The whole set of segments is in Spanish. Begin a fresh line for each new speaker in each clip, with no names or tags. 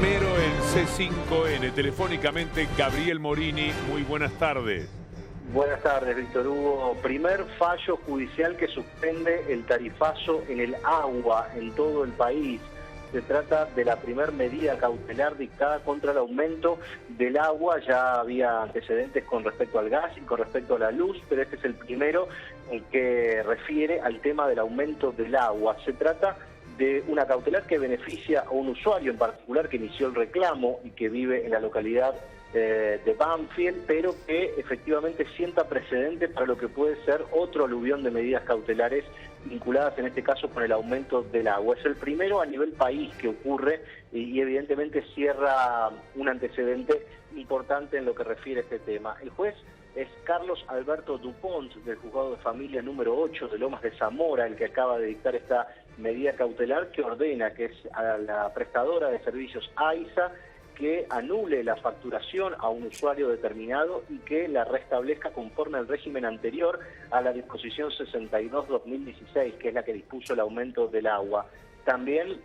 primero en C5N. Telefónicamente, Gabriel Morini. Muy buenas tardes.
Buenas tardes, Víctor Hugo. Primer fallo judicial que suspende el tarifazo en el agua en todo el país. Se trata de la primer medida cautelar dictada contra el aumento del agua. Ya había antecedentes con respecto al gas y con respecto a la luz, pero este es el primero que refiere al tema del aumento del agua. Se trata de una cautelar que beneficia a un usuario en particular que inició el reclamo y que vive en la localidad de Banfield, pero que efectivamente sienta precedente para lo que puede ser otro aluvión de medidas cautelares vinculadas en este caso con el aumento del agua. Es el primero a nivel país que ocurre y evidentemente cierra un antecedente importante en lo que refiere a este tema. El juez es Carlos Alberto Dupont, del Juzgado de Familia número 8 de Lomas de Zamora, el que acaba de dictar esta medida cautelar que ordena que es a la prestadora de servicios AISA que anule la facturación a un usuario determinado y que la restablezca conforme al régimen anterior a la disposición 62/2016, que es la que dispuso el aumento del agua. También,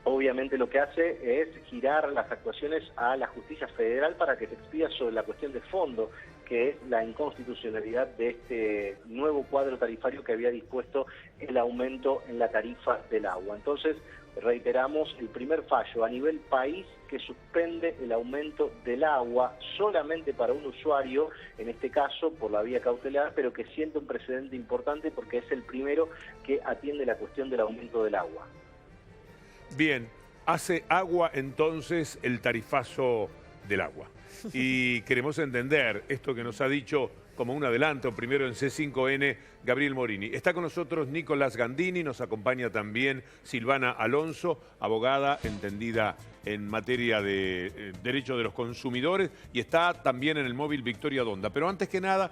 obviamente, lo que hace es girar las actuaciones a la justicia federal para que se expida sobre la cuestión de fondo, que es la inconstitucionalidad de este nuevo cuadro tarifario que había dispuesto el aumento en la tarifa del agua. Entonces, reiteramos, el primer fallo a nivel país que suspende el aumento del agua solamente para un usuario, en este caso por la vía cautelar, pero que siente un precedente importante porque es el primero que atiende la cuestión del aumento del agua.
Bien, hace agua entonces el tarifazo del agua. Y queremos entender esto que nos ha dicho como un adelanto, primero en C5N, Gabriel Morini. Está con nosotros Nicolás Gandini, nos acompaña también Silvana Alonso, abogada entendida en materia de derecho de los consumidores, y está también en el móvil Victoria Donda. Pero antes que nada,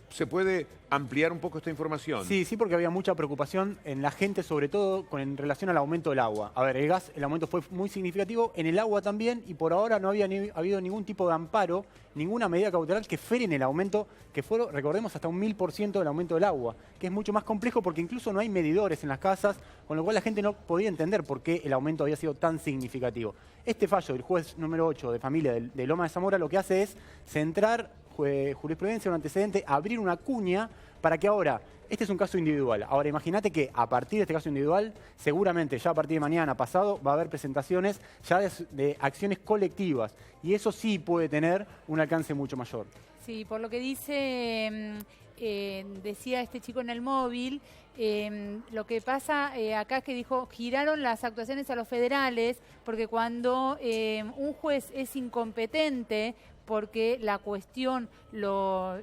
¿se puede ampliar un poco esta información?
Sí, porque había mucha preocupación en la gente, sobre todo en relación al aumento del agua. A ver, el gas, el aumento fue muy significativo, en el agua también, y por ahora no había habido ningún tipo de amparo, ninguna medida cautelar que frene el aumento, que fueron, recordemos, hasta un 1000% del aumento del agua, que es mucho más complejo porque incluso no hay medidores en las casas, con lo cual la gente no podía entender por qué el aumento había sido tan significativo. Este fallo del juez número 8 de familia de Lomas de Zamora lo que hace es centrar jurisprudencia, un antecedente, abrir una cuña para que ahora, este es un caso individual, ahora imagínate que a partir de este caso individual, seguramente ya a partir de mañana pasado va a haber presentaciones ya de acciones colectivas y eso sí puede tener un alcance mucho mayor.
Sí, por lo que dice, decía este chico en el móvil, lo que pasa acá es que dijo, giraron las actuaciones a los federales, porque cuando un juez es incompetente, porque la cuestión no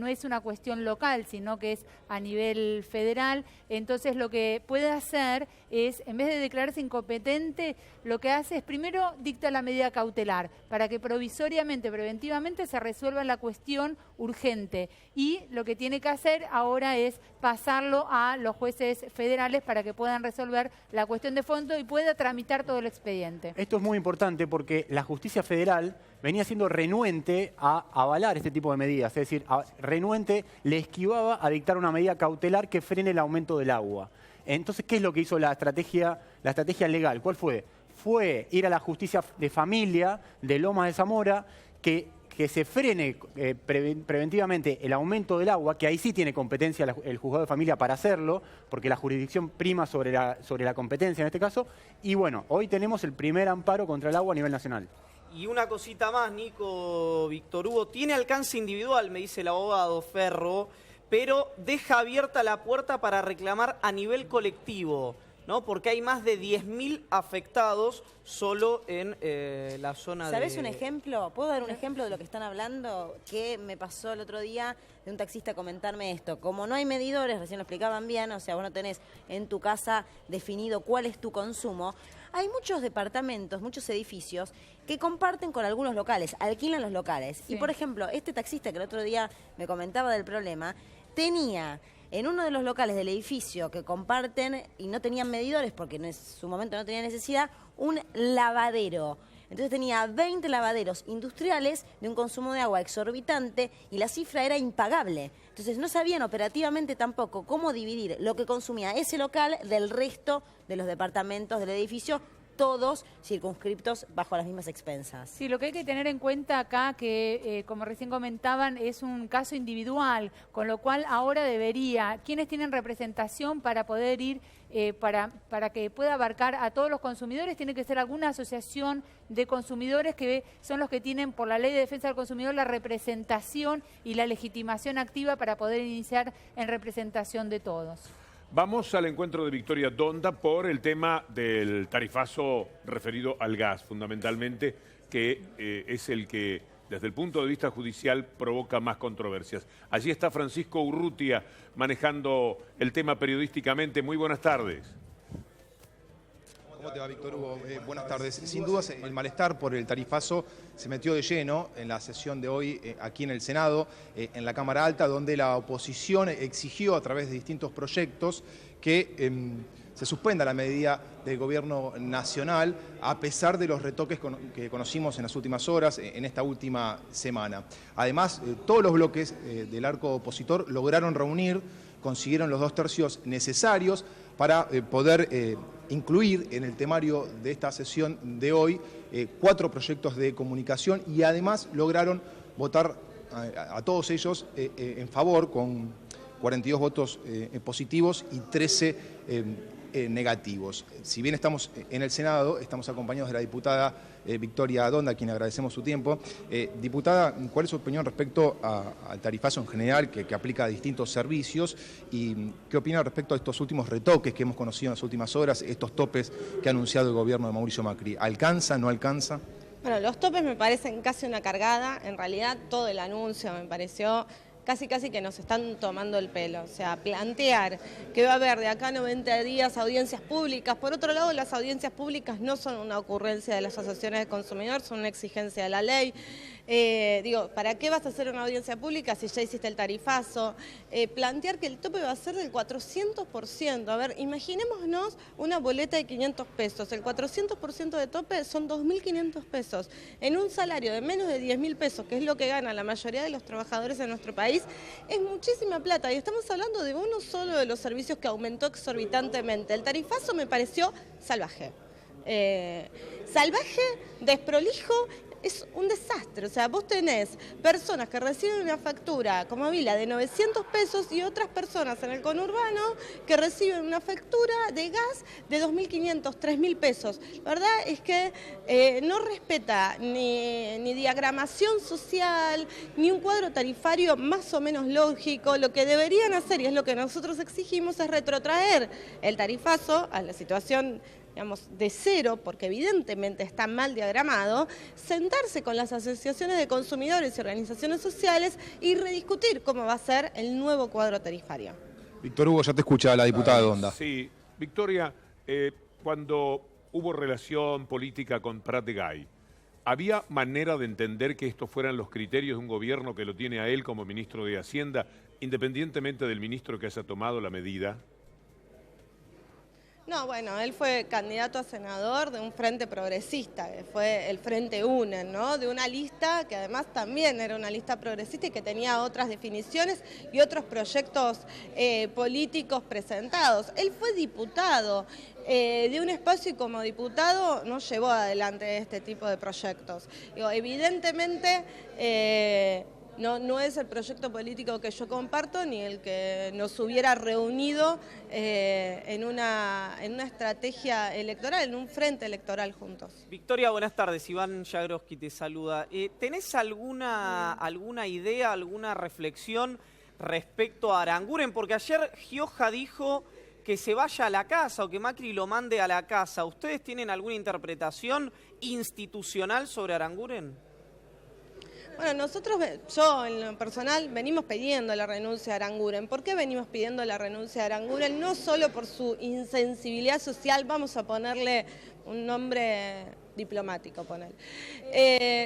es una cuestión local, sino que es a nivel federal, entonces lo que puede hacer es, en vez de declararse incompetente, lo que hace es primero dicta la medida cautelar, para que provisoriamente, preventivamente se resuelva la cuestión urgente. Y lo que tiene que hacer ahora es pasarlo a los jueces federales para que puedan resolver la cuestión de fondo y pueda tramitar todo el expediente.
Esto es muy importante porque la justicia federal venía siendo renuente a avalar este tipo de medidas, es decir, renuente le esquivaba a dictar una medida cautelar que frene el aumento del agua. Entonces, ¿qué es lo que hizo la estrategia legal? ¿Cuál fue? Fue ir a la justicia de familia de Lomas de Zamora, que se frene preventivamente el aumento del agua, que ahí sí tiene competencia el juzgado de familia para hacerlo, porque la jurisdicción prima sobre la competencia en este caso. Y bueno, hoy tenemos el primer amparo contra el agua a nivel nacional.
Y una cosita más, Nico, Víctor Hugo, tiene alcance individual, me dice el abogado Ferro, pero deja abierta la puerta para reclamar a nivel colectivo, ¿no? Porque hay más de 10.000 afectados solo en la zona de...
¿Sabés un ejemplo? ¿Puedo dar un ejemplo de lo que están hablando? Que me pasó el otro día de un taxista comentarme esto. Como no hay medidores, recién lo explicaban bien, o sea, vos no tenés en tu casa definido cuál es tu consumo, hay muchos departamentos, muchos edificios que comparten con algunos locales, alquilan los locales. Sí. Y, por ejemplo, este taxista que el otro día me comentaba del problema, tenía en uno de los locales del edificio que comparten y no tenían medidores porque en su momento no tenía necesidad, un lavadero. Entonces tenía 20 lavaderos industriales de un consumo de agua exorbitante y la cifra era impagable. Entonces no sabían operativamente tampoco cómo dividir lo que consumía ese local del resto de los departamentos del edificio todos circunscriptos bajo las mismas expensas.
Sí, lo que hay que tener en cuenta acá, que como recién comentaban, es un caso individual, con lo cual ahora debería, quienes tienen representación para poder ir, para que pueda abarcar a todos los consumidores, tiene que ser alguna asociación de consumidores que son los que tienen por la Ley de Defensa del Consumidor la representación y la legitimación activa para poder iniciar en representación de todos.
Vamos al encuentro de Victoria Donda por el tema del tarifazo referido al gas, fundamentalmente, que es el que, desde el punto de vista judicial, provoca más controversias. Allí está Francisco Urrutia manejando el tema periodísticamente. Muy buenas tardes.
¿Cómo te va, Víctor Hugo? Buenas tardes. Sin dudas, el malestar por el tarifazo se metió de lleno en la sesión de hoy aquí en el Senado, en la Cámara Alta, donde la oposición exigió a través de distintos proyectos que se suspenda la medida del Gobierno Nacional, a pesar de los retoques que conocimos en las últimas horas, en esta última semana. Además, todos los bloques del arco opositor lograron reunir, consiguieron los 2/3 necesarios para poder incluir en el temario de esta sesión de hoy 4 proyectos de comunicación y además lograron votar a todos ellos en favor con 42 votos positivos y 13 negativos. Si bien estamos en el Senado, estamos acompañados de la diputada Victoria Donda, a quien agradecemos su tiempo. Diputada, ¿cuál es su opinión respecto al tarifazo en general que aplica a distintos servicios? ¿Y qué opina respecto a estos últimos retoques que hemos conocido en las últimas horas, estos topes que ha anunciado el gobierno de Mauricio Macri? ¿Alcanza, no alcanza?
Bueno, los topes me parecen casi una cargada. En realidad todo el anuncio me pareció casi que nos están tomando el pelo. O sea, plantear que va a haber de acá a 90 días audiencias públicas. Por otro lado, las audiencias públicas no son una ocurrencia de las asociaciones de consumidores, son una exigencia de la ley. Digo, ¿para qué vas a hacer una audiencia pública si ya hiciste el tarifazo? Plantear que el tope va a ser del 400%. A ver, imaginémonos una boleta de 500 pesos. El 400% de tope son 2.500 pesos. En un salario de menos de 10.000 pesos, que es lo que gana la mayoría de los trabajadores en nuestro país, es muchísima plata. Y estamos hablando de uno solo de los servicios que aumentó exorbitantemente. El tarifazo me pareció salvaje. Salvaje, desprolijo. Es un desastre, o sea, vos tenés personas que reciben una factura como Vila de 900 pesos y otras personas en el conurbano que reciben una factura de gas de 2.500, 3.000 pesos. La verdad es que no respeta ni diagramación social, ni un cuadro tarifario más o menos lógico. Lo que deberían hacer, y es lo que nosotros exigimos, es retrotraer el tarifazo a la situación, digamos, de cero, porque evidentemente está mal diagramado, sentarse con las asociaciones de consumidores y organizaciones sociales y rediscutir cómo va a ser el nuevo cuadro tarifario.
Víctor Hugo, ya te escucha la diputada Donda.
Sí, Victoria, cuando hubo relación política con Prat de Gay, ¿había manera de entender que estos fueran los criterios de un gobierno que lo tiene a él como ministro de Hacienda, independientemente del ministro que haya tomado la medida?
No, bueno, él fue candidato a senador de un frente progresista, que fue el Frente UNEN, ¿no? De una lista que además también era una lista progresista y que tenía otras definiciones y otros proyectos políticos presentados. Él fue diputado de un espacio y como diputado no llevó adelante este tipo de proyectos. Digo, evidentemente no es el proyecto político que yo comparto ni el que nos hubiera reunido en una estrategia electoral, en un frente electoral juntos.
Victoria, buenas tardes. Iván Jagroski te saluda. ¿Tenés alguna idea, alguna reflexión respecto a Aranguren? Porque ayer Gioja dijo que se vaya a la casa o que Macri lo mande a la casa. ¿Ustedes tienen alguna interpretación institucional sobre Aranguren?
Bueno, yo en lo personal, venimos pidiendo la renuncia de Aranguren. ¿Por qué venimos pidiendo la renuncia de Aranguren? No solo por su insensibilidad social, vamos a ponerle un nombre diplomático,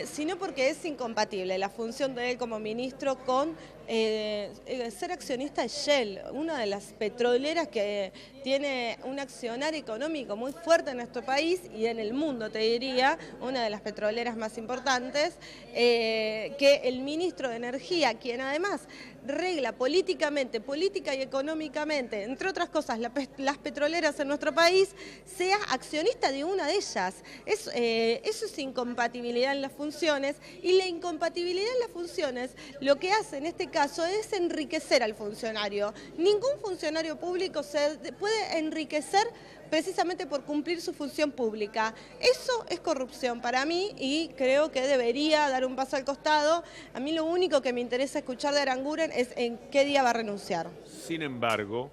sino porque es incompatible la función de él como ministro con ser accionista de Shell, una de las petroleras que tiene un accionar económico muy fuerte en nuestro país y en el mundo, te diría, una de las petroleras más importantes, que el ministro de Energía, quien además regla políticamente, política y económicamente, entre otras cosas, las petroleras en nuestro país, sea accionista de una de ellas. Eso es incompatibilidad en las funciones, y la incompatibilidad en las funciones lo que hace en este caso es enriquecer al funcionario. Ningún funcionario público se puede enriquecer precisamente por cumplir su función pública. Eso es corrupción para mí y creo que debería dar un paso al costado. A mí lo único que me interesa escuchar de Aranguren es en qué día va a renunciar.
Sin embargo,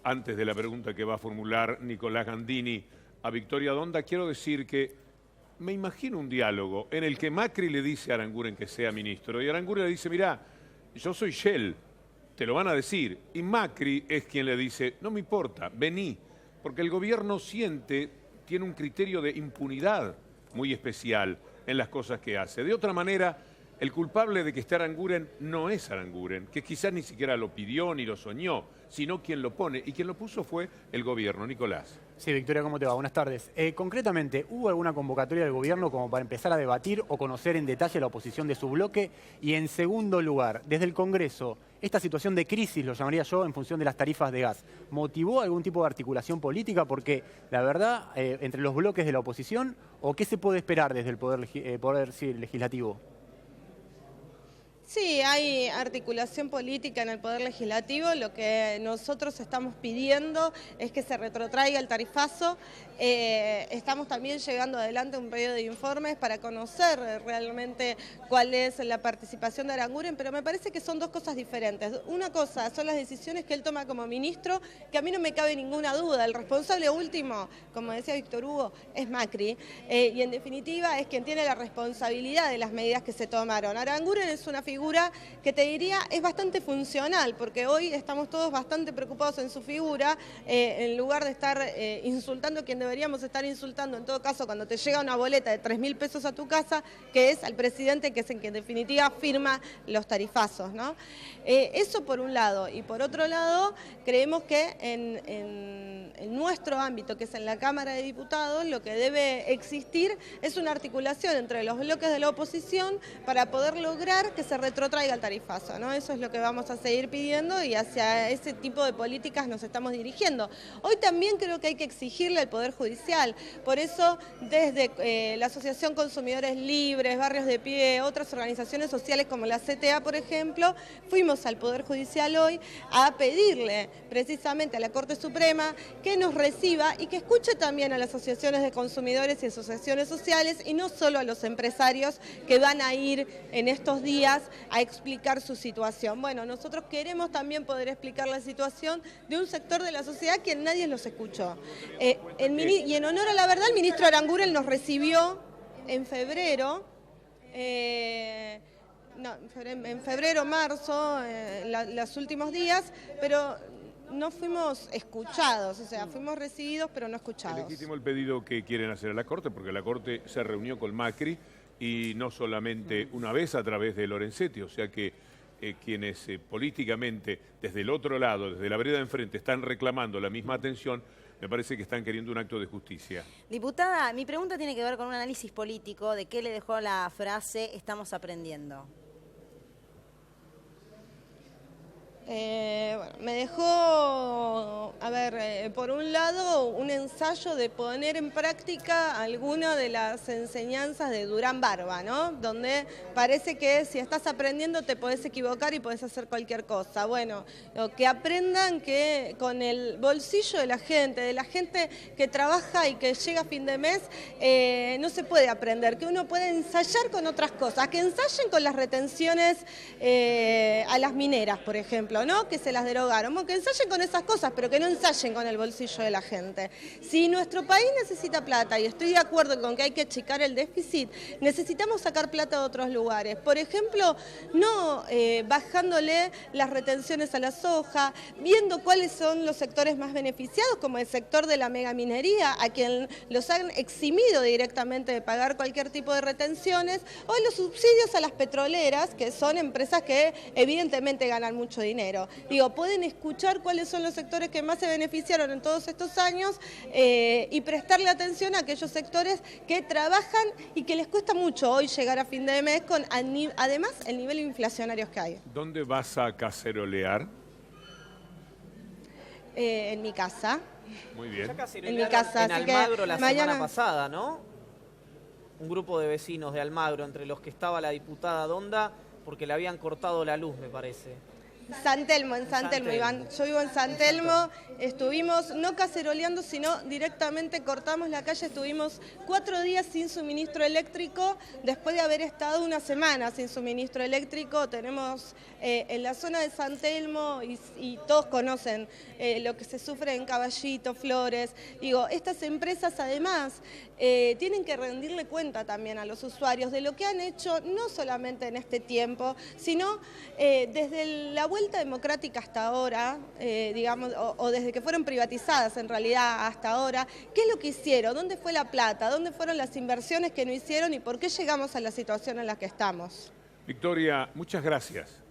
antes de la pregunta que va a formular Nicolás Gandini a Victoria Donda, quiero decir que me imagino un diálogo en el que Macri le dice a Aranguren que sea ministro y Aranguren le dice, mirá, yo soy Shell, te lo van a decir. Y Macri es quien le dice, no me importa, vení. Porque el gobierno tiene un criterio de impunidad muy especial en las cosas que hace. De otra manera, el culpable de que esté Aranguren no es Aranguren, que quizás ni siquiera lo pidió ni lo soñó, sino quien lo pone. Y quien lo puso fue el gobierno. Nicolás.
Sí, Victoria, ¿cómo te va? Buenas tardes. Concretamente, ¿hubo alguna convocatoria del gobierno como para empezar a debatir o conocer en detalle la oposición de su bloque? Y en segundo lugar, desde el Congreso, esta situación de crisis, lo llamaría yo, en función de las tarifas de gas, ¿motivó algún tipo de articulación política? Porque, la verdad, entre los bloques de la oposición, ¿o qué se puede esperar desde el poder legislativo?
Sí, hay articulación política en el Poder Legislativo. Lo que nosotros estamos pidiendo es que se retrotraiga el tarifazo. Estamos también llevando adelante un periodo de informes para conocer realmente cuál es la participación de Aranguren, pero me parece que son dos cosas diferentes. Una cosa son las decisiones que él toma como ministro, que a mí no me cabe ninguna duda. El responsable último, como decía Víctor Hugo, es Macri, y en definitiva es quien tiene la responsabilidad de las medidas que se tomaron. Aranguren es una figura que te diría es bastante funcional, porque hoy estamos todos bastante preocupados en su figura, en lugar de estar insultando a quien deberíamos estar insultando, en todo caso, cuando te llega una boleta de 3.000 pesos a tu casa, que es al presidente, que es el que en definitiva firma los tarifazos, ¿no? Eso por un lado. Y por otro lado, creemos que en nuestro ámbito, que es en la Cámara de Diputados, lo que debe existir es una articulación entre los bloques de la oposición para poder lograr que se retrotraiga el tarifazo, ¿no? Eso es lo que vamos a seguir pidiendo y hacia ese tipo de políticas nos estamos dirigiendo. Hoy también creo que hay que exigirle al Poder Judicial, por eso desde la Asociación Consumidores Libres, Barrios de Pie, otras organizaciones sociales como la CTA, por ejemplo, fuimos al Poder Judicial hoy a pedirle precisamente a la Corte Suprema que nos reciba y que escuche también a las asociaciones de consumidores y asociaciones sociales y no solo a los empresarios que van a ir en estos días a explicar su situación. Bueno, nosotros queremos también poder explicar la situación de un sector de la sociedad que nadie los escuchó. Y en honor a la verdad, el ministro Aranguren nos recibió en febrero, en febrero, marzo, los últimos días, pero no fuimos escuchados, o sea, fuimos recibidos pero no escuchados.
Es legítimo el pedido que quieren hacer a la Corte, porque la Corte se reunió con Macri y no solamente una vez a través de Lorenzetti, o sea que quienes políticamente desde el otro lado, desde la vereda de enfrente, están reclamando la misma atención, me parece que están queriendo un acto de justicia.
Diputada, mi pregunta tiene que ver con un análisis político de qué le dejó la frase "estamos aprendiendo".
Bueno, me dejó, por un lado, un ensayo de poner en práctica alguna de las enseñanzas de Durán Barba, ¿no? Donde parece que si estás aprendiendo te podés equivocar y podés hacer cualquier cosa. Bueno, que aprendan que con el bolsillo de la gente que trabaja y que llega a fin de mes, no se puede aprender, que uno puede ensayar con otras cosas, que ensayen con las retenciones a las mineras, por ejemplo, ¿no? Que se las derogaron, que ensayen con esas cosas, pero que no ensayen con el bolsillo de la gente. Si nuestro país necesita plata, y estoy de acuerdo con que hay que achicar el déficit, necesitamos sacar plata de otros lugares. Por ejemplo, no bajándole las retenciones a la soja, viendo cuáles son los sectores más beneficiados, como el sector de la megaminería, a quien los han eximido directamente de pagar cualquier tipo de retenciones, o los subsidios a las petroleras, que son empresas que evidentemente ganan mucho dinero. Digo, pueden escuchar cuáles son los sectores que más se beneficiaron en todos estos años y prestarle atención a aquellos sectores que trabajan y que les cuesta mucho hoy llegar a fin de mes con además el nivel inflacionario que hay.
¿Dónde vas a cacerolear?
En mi casa.
Muy bien.
En mi casa.
En
así
Almagro
que
la
mañana...
semana pasada, ¿no? Un grupo de vecinos de Almagro, entre los que estaba la diputada Donda, porque le habían cortado la luz, me parece.
San Telmo, en San Telmo, Iván. Yo vivo en San Telmo, estuvimos no caceroleando, sino directamente cortamos la calle, estuvimos 4 días sin suministro eléctrico, después de haber estado una semana sin suministro eléctrico. Tenemos en la zona de San Telmo, y todos conocen lo que se sufre en Caballito, Flores. Digo, estas empresas además tienen que rendirle cuenta también a los usuarios de lo que han hecho, no solamente en este tiempo, sino desde la vuelta democrática hasta ahora, digamos, o desde que fueron privatizadas en realidad hasta ahora. ¿Qué es lo que hicieron? ¿Dónde fue la plata? ¿Dónde fueron las inversiones que no hicieron? ¿Y por qué llegamos a la situación en la que estamos?
Victoria, muchas gracias.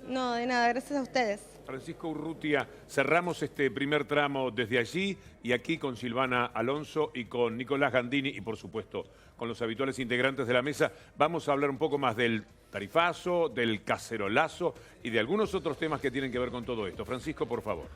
No, de nada, gracias a ustedes.
Francisco Urrutia, cerramos este primer tramo desde allí y aquí con Silvana Alonso y con Nicolás Gandini y por supuesto con los habituales integrantes de la mesa. Vamos a hablar un poco más del tarifazo, del cacerolazo y de algunos otros temas que tienen que ver con todo esto. Francisco, por favor.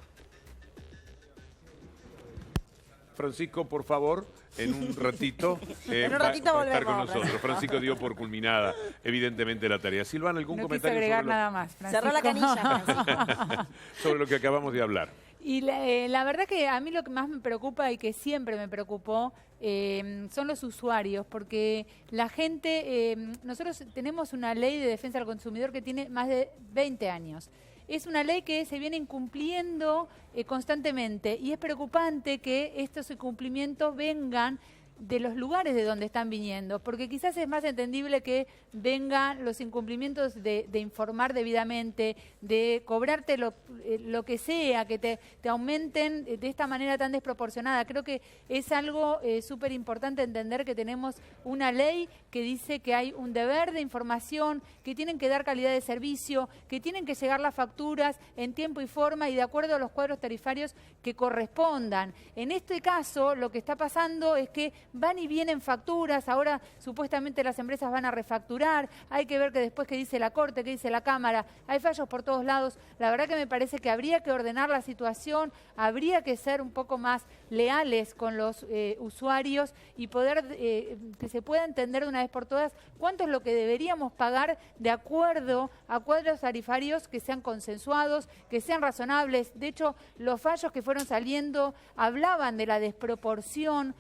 Francisco, por favor, en un ratito, va a estar con nosotros. Francisco dio por culminada, evidentemente, la tarea. Silvana, ¿algún comentario
agregar
sobre
nada más,
Cerró la canilla, Francisco.
sobre lo que acabamos de hablar?
Y la verdad que a mí lo que más me preocupa y que siempre me preocupó son los usuarios, porque la gente, nosotros tenemos una ley de defensa del consumidor que tiene más de 20 años. Es una ley que se viene incumpliendo constantemente y es preocupante que estos incumplimientos vengan de los lugares de donde están viniendo, porque quizás es más entendible que vengan los incumplimientos de informar debidamente, de cobrarte lo que sea, que te aumenten de esta manera tan desproporcionada. Creo que es algo súper importante entender que tenemos una ley que dice que hay un deber de información, que tienen que dar calidad de servicio, que tienen que llegar las facturas en tiempo y forma y de acuerdo a los cuadros tarifarios que correspondan. En este caso, lo que está pasando es que van y vienen facturas, ahora supuestamente las empresas van a refacturar, hay que ver que después qué dice la Corte, qué dice la Cámara, hay fallos por todos lados. La verdad que me parece que habría que ordenar la situación, habría que ser un poco más leales con los usuarios y poder que se pueda entender de una vez por todas cuánto es lo que deberíamos pagar de acuerdo a cuadros tarifarios que sean consensuados, que sean razonables. De hecho, los fallos que fueron saliendo hablaban de la desproporción,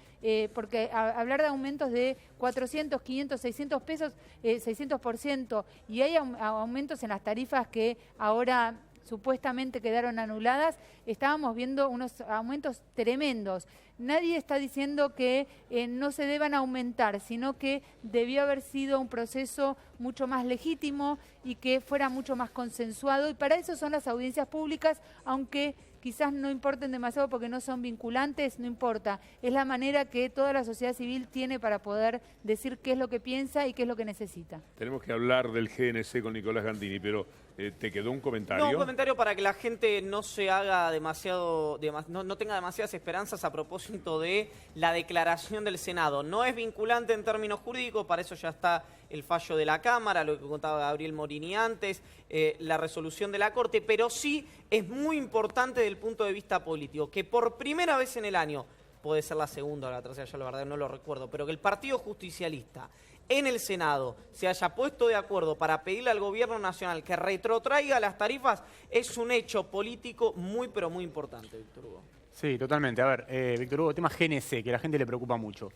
porque hablar de aumentos de 400, 500, 600 pesos, 600%, y hay aumentos en las tarifas que ahora supuestamente quedaron anuladas, estábamos viendo unos aumentos tremendos. Nadie está diciendo que no se deban aumentar, sino que debió haber sido un proceso mucho más legítimo y que fuera mucho más consensuado, y para eso son las audiencias públicas, aunque quizás no importen demasiado porque no son vinculantes, no importa. Es la manera que toda la sociedad civil tiene para poder decir qué es lo que piensa y qué es lo que necesita.
Tenemos que hablar del GNC con Nicolás Gandini, pero ¿te quedó un comentario?
No, un comentario para que la gente no se haga demasiado, no tenga demasiadas esperanzas a propósito de la declaración del Senado. No es vinculante en términos jurídicos, para eso ya está el fallo de la Cámara, lo que contaba Gabriel Morini antes, la resolución de la Corte, pero sí es muy importante desde el punto de vista político, que por primera vez en el año, puede ser la segunda o la tercera, yo la verdad no lo recuerdo, pero que el Partido Justicialista en el Senado se haya puesto de acuerdo para pedirle al Gobierno Nacional que retrotraiga las tarifas, es un hecho político muy, pero muy importante, Víctor Hugo.
Sí, totalmente. A ver, Víctor Hugo, tema GNC, que a la gente le preocupa mucho.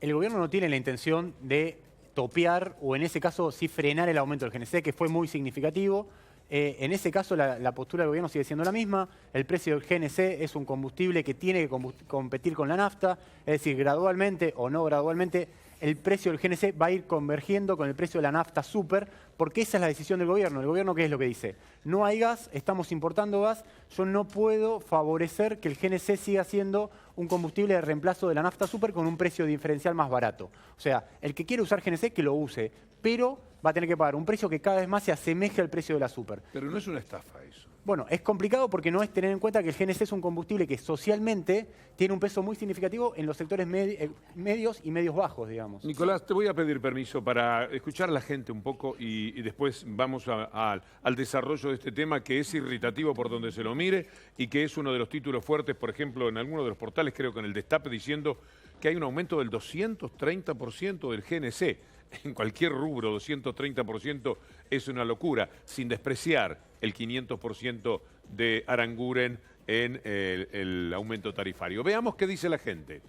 El gobierno no tiene la intención de topear o en ese caso sí frenar el aumento del GNC, que fue muy significativo. En ese caso, la postura del gobierno sigue siendo la misma. El precio del GNC es un combustible que tiene que competir con la nafta. Es decir, gradualmente o no gradualmente, el precio del GNC va a ir convergiendo con el precio de la nafta super, porque esa es la decisión del gobierno. ¿El gobierno qué es lo que dice? No hay gas, estamos importando gas, yo no puedo favorecer que el GNC siga siendo un combustible de reemplazo de la nafta super con un precio diferencial más barato. O sea, el que quiere usar GNC, que lo use, pero va a tener que pagar un precio que cada vez más se asemeje al precio de la super.
Pero no es una estafa eso.
Bueno, es complicado porque no es tener en cuenta que el GNC es un combustible que socialmente tiene un peso muy significativo en los sectores medios y medios bajos, digamos.
Nicolás, te voy a pedir permiso para escuchar a la gente un poco y después vamos al desarrollo de este tema que es irritativo por donde se lo mire y que es uno de los títulos fuertes, por ejemplo, en alguno de los portales, creo que en el Destape, diciendo que hay un aumento del 230% del GNC. En cualquier rubro, 230% es una locura, sin despreciar el 500% de Aranguren en el aumento tarifario. Veamos qué dice la gente.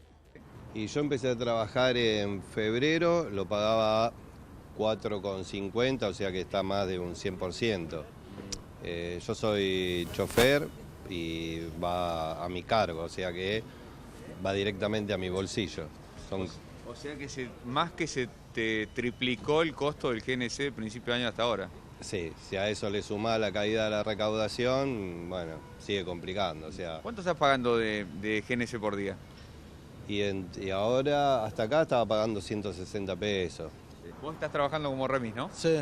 Y yo empecé a trabajar en febrero, lo pagaba 4,50, o sea que está más de un 100%. Yo soy chofer y va a mi cargo, o sea que va directamente a mi bolsillo.
O sea que más que se te triplicó el costo del GNC de principio de año hasta ahora.
Sí, si a eso le suma la caída de la recaudación, bueno, sigue complicando. O sea,
¿cuánto estás pagando de GNC por día?
Y ahora, hasta acá, estaba pagando 160 pesos.
Vos estás trabajando como remis, ¿no?
Sí.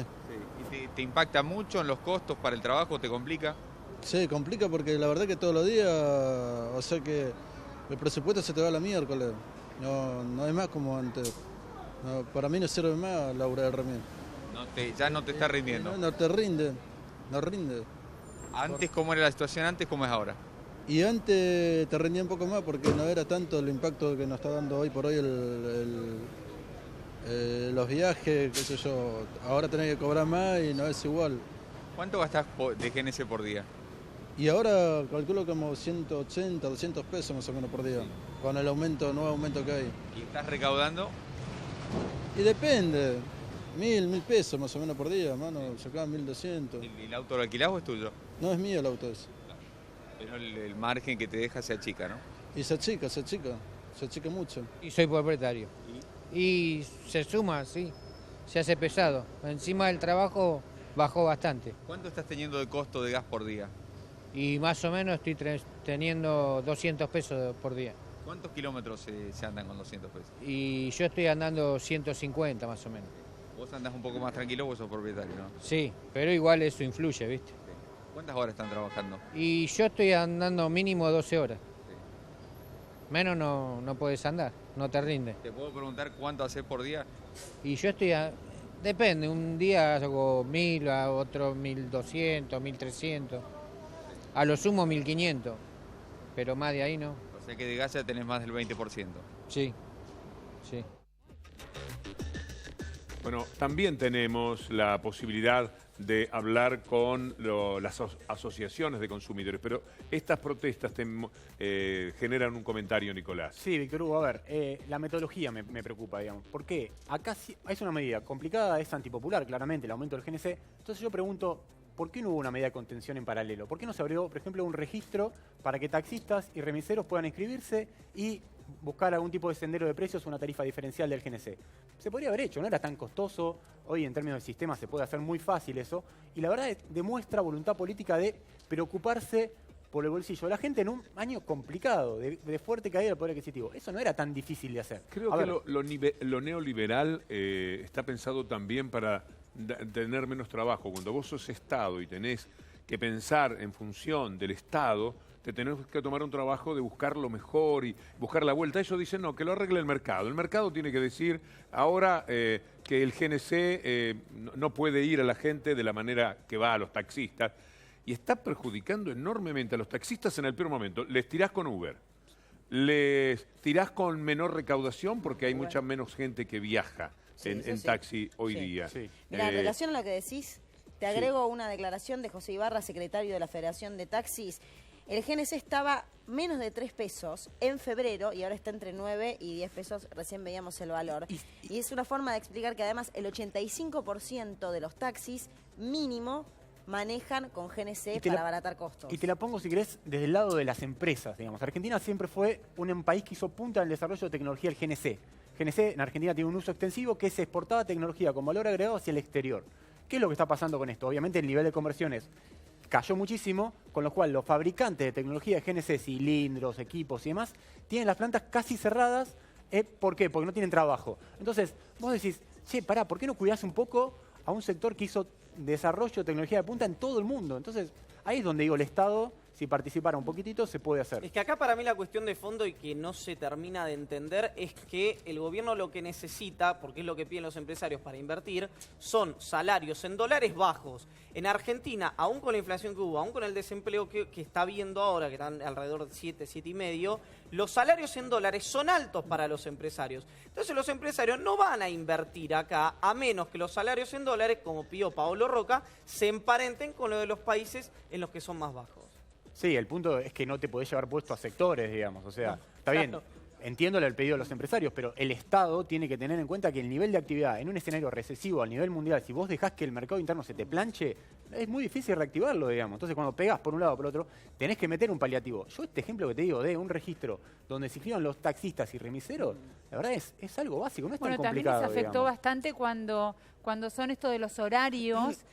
¿Y te impacta mucho en los costos para el trabajo? ¿Te complica?
Sí, complica porque la verdad que todos los días, o sea que el presupuesto se te va a la miércoles. No es más como antes. No, para mí no sirve más la obra del remis.
Ya no te está rindiendo.
No te rinde, no rinde.
¿Antes cómo era la situación antes, cómo es ahora?
Y antes te rendía un poco más porque no era tanto el impacto que nos está dando hoy por hoy los viajes, qué sé yo. Ahora tenés que cobrar más y no es igual.
¿Cuánto gastás de GNC por día?
Y ahora calculo como 180, 200 pesos más o menos por día, con el nuevo aumento que hay.
¿Y estás recaudando?
Y depende, 1.000 pesos más o menos por día, mano, sacaban 1.200.
¿Y el auto lo alquilás o es tuyo?
No es mío el auto ese.
Pero el margen que te deja se achica, ¿no?
Y se achica mucho.
Y soy propietario. Y se suma, sí, se hace pesado. Encima del trabajo bajó bastante.
¿Cuánto estás teniendo de costo de gas por día?
Y más o menos estoy teniendo 200 pesos por día.
¿Cuántos kilómetros se andan con 200 pesos?
Y yo estoy andando 150 más o menos.
Vos andás un poco más tranquilo, vos sos propietario, ¿no?
Sí, pero igual eso influye, ¿viste?
Sí. ¿Cuántas horas están trabajando?
Y yo estoy andando mínimo 12 horas. Sí. Menos no puedes andar, no te rinde.
¿Te puedo preguntar cuánto haces por día?
Y yo estoy, depende, un día hago 1.000, a otro 1.200, 1.300. A lo sumo 1.500, pero más de ahí no.
O sea que de gas ya tenés más del 20%.
Sí, sí.
Bueno, también tenemos la posibilidad de hablar con las asociaciones de consumidores, pero estas protestas generan un comentario, Nicolás.
Sí, Víctor Hugo, a ver, la metodología me preocupa, digamos. ¿Por qué? Acá es una medida complicada, es antipopular, claramente, el aumento del GNC. Entonces yo pregunto, ¿por qué no hubo una medida de contención en paralelo? ¿Por qué no se abrió, por ejemplo, un registro para que taxistas y remiseros puedan inscribirse y buscar algún tipo de sendero de precios o una tarifa diferencial del GNC? Se podría haber hecho, no era tan costoso. Hoy en términos del sistema se puede hacer muy fácil eso. Y la verdad demuestra voluntad política de preocuparse por el bolsillo de la gente en un año complicado, de fuerte caída del poder adquisitivo. Eso no era tan difícil de hacer.
Creo que lo neoliberal está pensado también para tener menos trabajo. Cuando vos sos Estado y tenés que pensar en función del Estado, te tenés que tomar un trabajo de buscar lo mejor y buscar la vuelta. Ellos dicen, no, que lo arregle el mercado. El mercado tiene que decir ahora que el GNC no puede ir a la gente de la manera que va a los taxistas. Y está perjudicando enormemente a los taxistas en el peor momento. Les tirás con Uber, les tirás con menor recaudación porque hay mucha menos gente que viaja en taxi hoy día. Sí.
Mira, en relación a lo que decís, te agrego una declaración de José Ibarra, secretario de la Federación de Taxis. El GNC estaba menos de 3 pesos en febrero y ahora está entre 9 y 10 pesos, recién veíamos el valor. Y es una forma de explicar que además el 85% de los taxis mínimo manejan con GNC para abaratar costos.
Y te la pongo, si querés, desde el lado de las empresas, digamos. Argentina siempre fue un país que hizo punta en el desarrollo de tecnología del GNC. GNC en Argentina tiene un uso extensivo que se exportaba tecnología con valor agregado hacia el exterior. ¿Qué es lo que está pasando con esto? Obviamente el nivel de conversiones cayó muchísimo, con lo cual los fabricantes de tecnología de GNC, cilindros, equipos y demás, tienen las plantas casi cerradas. ¿Por qué? Porque no tienen trabajo. Entonces, vos decís, che, pará, ¿por qué no cuidás un poco a un sector que hizo desarrollo de tecnología de punta en todo el mundo? Entonces, ahí es donde digo, el Estado, si participara un poquitito, se puede hacer.
Es que acá para mí la cuestión de fondo y que no se termina de entender es que el gobierno lo que necesita, porque es lo que piden los empresarios para invertir, son salarios en dólares bajos. En Argentina, aún con la inflación que hubo, aún con el desempleo que está viendo ahora, que están alrededor de 7,5, los salarios en dólares son altos para los empresarios. Entonces los empresarios no van a invertir acá a menos que los salarios en dólares, como pidió Paolo Roca, se emparenten con lo de los países en los que son más bajos.
Sí, el punto es que no te podés llevar puesto a sectores, digamos. O sea, está bien, entiendo el pedido de los empresarios, pero el Estado tiene que tener en cuenta que el nivel de actividad en un escenario recesivo a nivel mundial, si vos dejás que el mercado interno se te planche, es muy difícil reactivarlo, digamos. Entonces, cuando pegás por un lado o por otro, tenés que meter un paliativo. Yo este ejemplo que te digo de un registro donde se inscriban los taxistas y remiseros, la verdad es algo básico, no es tan complicado.
También les afectó bastante cuando son esto de los horarios,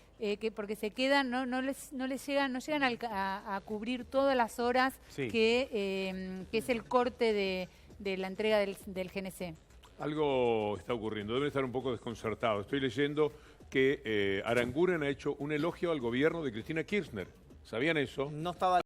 porque se quedan, no llegan a cubrir todas las horas que es el corte de la entrega del GNC.
Algo está ocurriendo, deben estar un poco desconcertados. Estoy leyendo que Aranguren ha hecho un elogio al gobierno de Cristina Kirchner. ¿Sabían eso?
No estaba